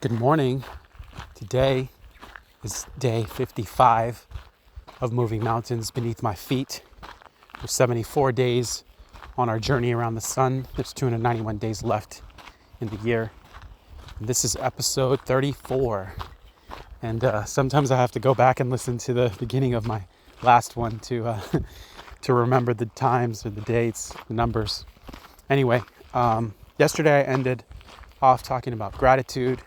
Good morning. Today is day 55 of moving mountains beneath my feet. There's 74 days on our journey around the sun. There's 291 days left in the year. And this is episode 34. And sometimes I have to go back and listen to the beginning of my last one to remember the times or the dates, the numbers. Anyway, yesterday I ended off talking about gratitude.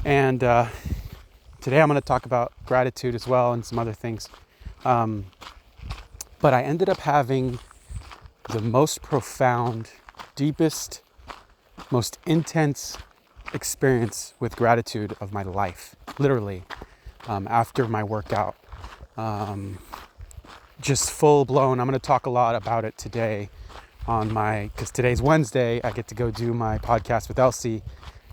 And today I'm going to talk about gratitude as well and some other things. But I ended up having the most profound, deepest, most intense experience with gratitude of my life. Literally, after my workout. Just full blown. I'm going to talk a lot about it today because today's Wednesday. I get to go do my podcast with Elsie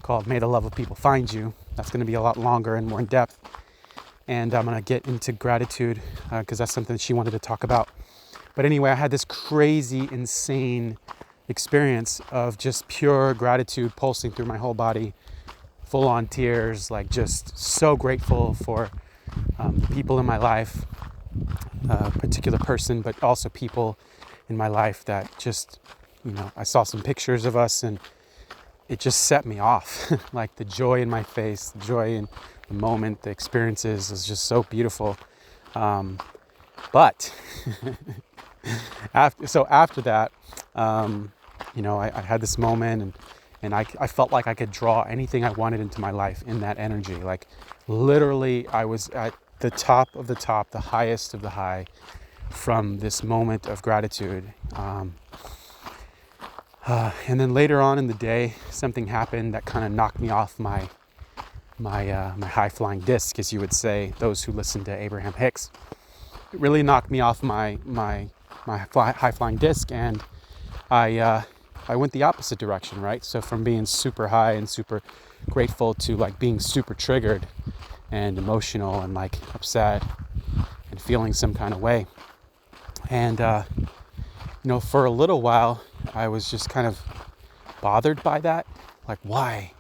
called May the Love of People Find You. That's going to be a lot longer and more in depth. And I'm going to get into gratitude because that's something that she wanted to talk about. But anyway, I had this crazy, insane experience of just pure gratitude pulsing through my whole body, full on tears, like just so grateful for the people in my life, a particular person, but also people in my life that just, I saw some pictures of us and it just set me off. Like the joy in my face, the joy in the moment, the experiences was just so beautiful. But after that, I had this moment and I felt like I could draw anything I wanted into my life in that energy. Like literally I was at the top of the top, the highest of the high from this moment of gratitude. And then later on in the day, something happened that kind of knocked me off my high-flying disc, as you would say, those who listen to Abraham Hicks. It really knocked me off my high-flying disc, and I went the opposite direction, right? So from being super high and super grateful to like being super triggered and emotional and like upset and feeling some kind of way. And for a little while, I was just kind of bothered by that. Like, why?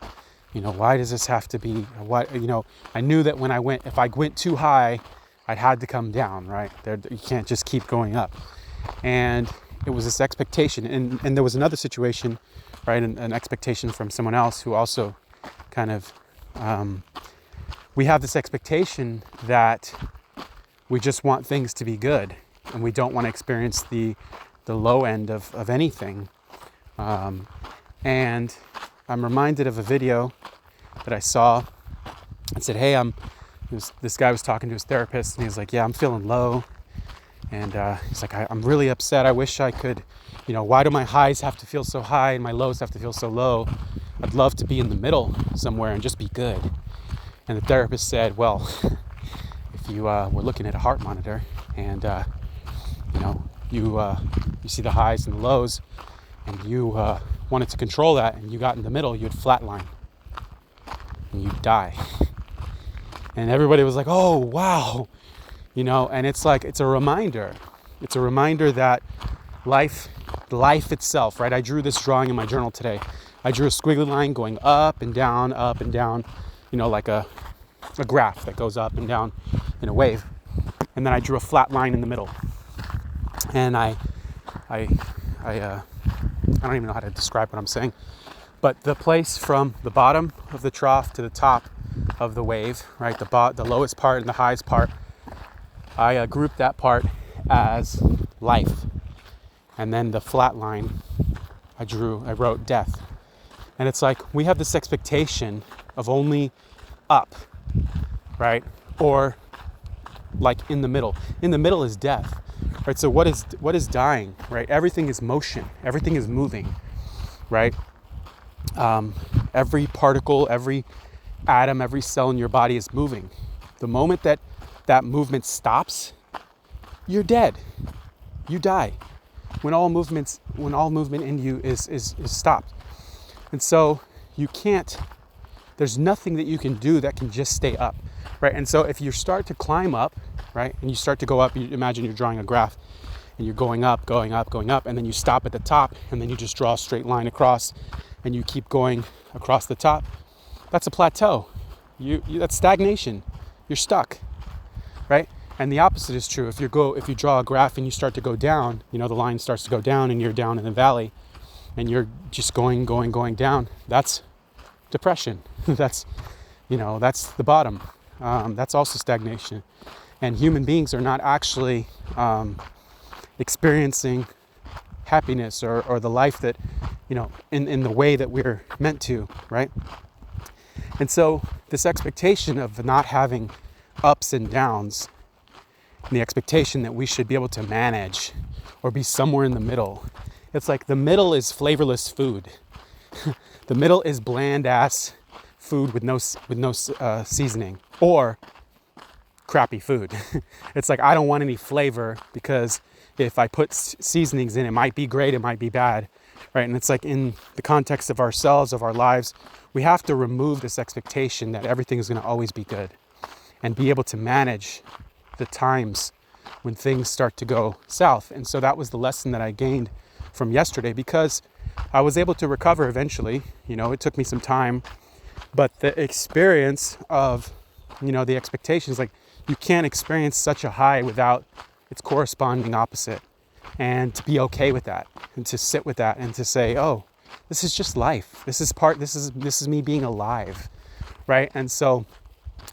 Why does this have to be? I knew that if I went too high, I had to come down, right? You can't just keep going up. And it was this expectation. And there was another situation, right? An expectation from someone else who also kind of, we have this expectation that we just want things to be good and we don't want to experience the low end of anything. And I'm reminded of a video that I saw. It said, hey, this guy was talking to his therapist and he was like, yeah, I'm feeling low. And he's like, I'm really upset. I wish I could, why do my highs have to feel so high and my lows have to feel so low? I'd love to be in the middle somewhere and just be good. And the therapist said, well, if you were looking at a heart monitor and, you see the highs and the lows and you wanted to control that and you got in the middle, you'd flatline and you'd die. And everybody was like, oh, wow. And it's like, it's a reminder. It's a reminder that life itself, right? I drew this drawing in my journal today. I drew a squiggly line going up and down, like a graph that goes up and down in a wave. And then I drew a flat line in the middle. And I don't even know how to describe what I'm saying. But the place from the bottom of the trough to the top of the wave, right? The lowest part and the highest part, I grouped that part as life. And then the flat line, I wrote death. And it's like we have this expectation of only up, right? Or like in the middle. In the middle is death, right? So what is dying, right? Everything is motion. Everything is moving, right? Every particle, every atom, every cell in your body is moving. The moment that movement stops, you're dead. You die. When all movement in you is stopped. And so there's nothing that you can do that can just stay up, right? And so if you start to climb up, right, and you start to go up, you imagine you're drawing a graph and you're going up, and then you stop at the top and then you just draw a straight line across and you keep going across the top. that's a plateau. That's stagnation. You're stuck, right? And the opposite is true. If you draw a graph and you start to go down, the line starts to go down and you're down in the valley and you're just going down. That's depression. that's the bottom. That's also stagnation. And human beings are not actually experiencing happiness or the life that, in the way that we're meant to, right? And so this expectation of not having ups and downs, and the expectation that we should be able to manage or be somewhere in the middle. It's like the middle is flavorless food. The middle is bland ass food with no seasoning, or crappy food. It's like, I don't want any flavor because if I put seasonings in, it might be great, it might be bad, right? And it's like, in the context of ourselves, of our lives, we have to remove this expectation that everything is going to always be good and be able to manage the times when things start to go south. And so that was the lesson that I gained from yesterday, because I was able to recover eventually. It took me some time, but the experience of, the expectations, like, you can't experience such a high without its corresponding opposite, and to be okay with that and to sit with that and to say, oh, this is just life. This is me being alive, right? And so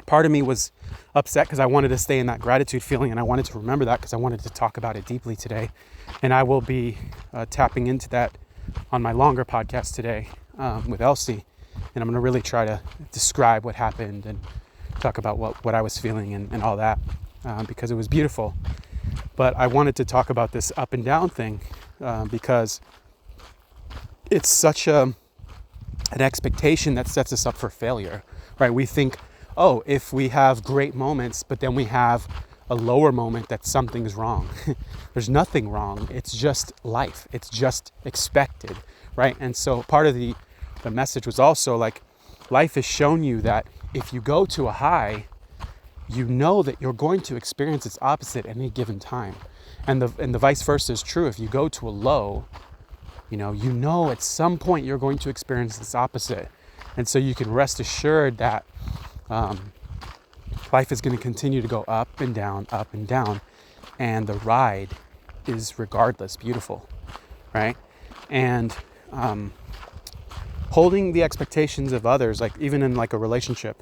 part of me was upset because I wanted to stay in that gratitude feeling, and I wanted to remember that because I wanted to talk about it deeply today. And I will be tapping into that on my longer podcast today with Elsie. And I'm going to really try to describe what happened and talk about what I was feeling and all that, because it was beautiful. But I wanted to talk about this up and down thing because it's such an expectation that sets us up for failure, right? We think, oh, if we have great moments, but then we have a lower moment, that something's wrong. There's nothing wrong. It's just life. It's just expected, right? And so part of the message was also like, life has shown you that if you go to a high, you know that you're going to experience its opposite at any given time. And the vice versa is true. If you go to a low, you know at some point you're going to experience its opposite. And so you can rest assured that life is going to continue to go up and down, and the ride is regardless beautiful, right? And holding the expectations of others, like even in like a relationship,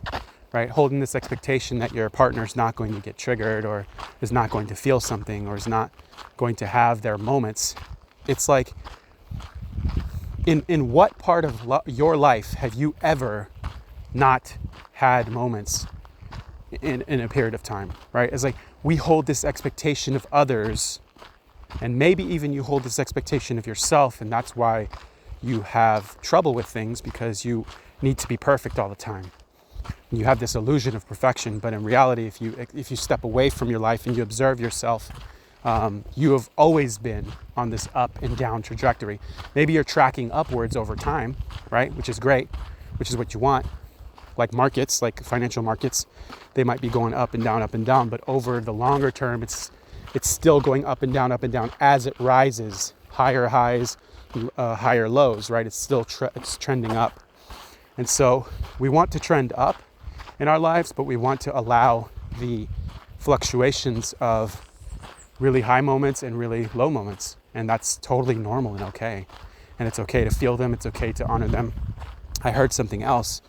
right? Holding this expectation that your partner's not going to get triggered, or is not going to feel something, or is not going to have their moments. It's like, in what part of your life have you ever not had moments in a period of time, right? It's like, we hold this expectation of others, and maybe even you hold this expectation of yourself, and that's why you have trouble with things, because you need to be perfect all the time. You have this illusion of perfection, but in reality, if you step away from your life and you observe yourself, you have always been on this up and down trajectory. Maybe you're tracking upwards over time, right? Which is great, which is what you want. Like markets, like financial markets, they might be going up and down, but over the longer term, it's still going up and down as it rises, higher highs, higher lows, right? It's still it's trending up. And so we want to trend up in our lives, but we want to allow the fluctuations of really high moments and really low moments. And that's totally normal and okay. And it's okay to feel them. It's okay to honor them. I heard something else,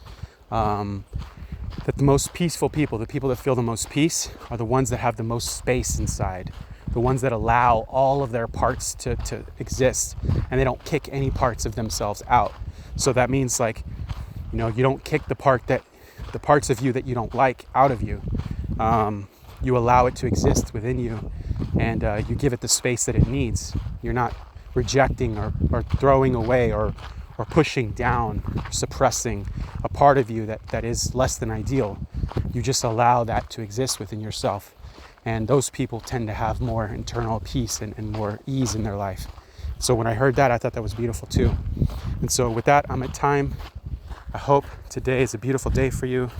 that the most peaceful people, the people that feel the most peace, are the ones that have the most space inside, the ones that allow all of their parts to exist, and they don't kick any parts of themselves out. So that means, like, you don't kick the parts of you that you don't like out of you. You allow it to exist within you, and you give it the space that it needs. You're not rejecting or throwing away or pushing down, or suppressing a part of you that is less than ideal. You just allow that to exist within yourself. And those people tend to have more internal peace and more ease in their life. So when I heard that, I thought that was beautiful too. And so with that, I'm at time. I hope today is a beautiful day for you.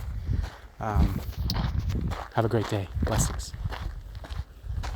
Have a great day. Blessings.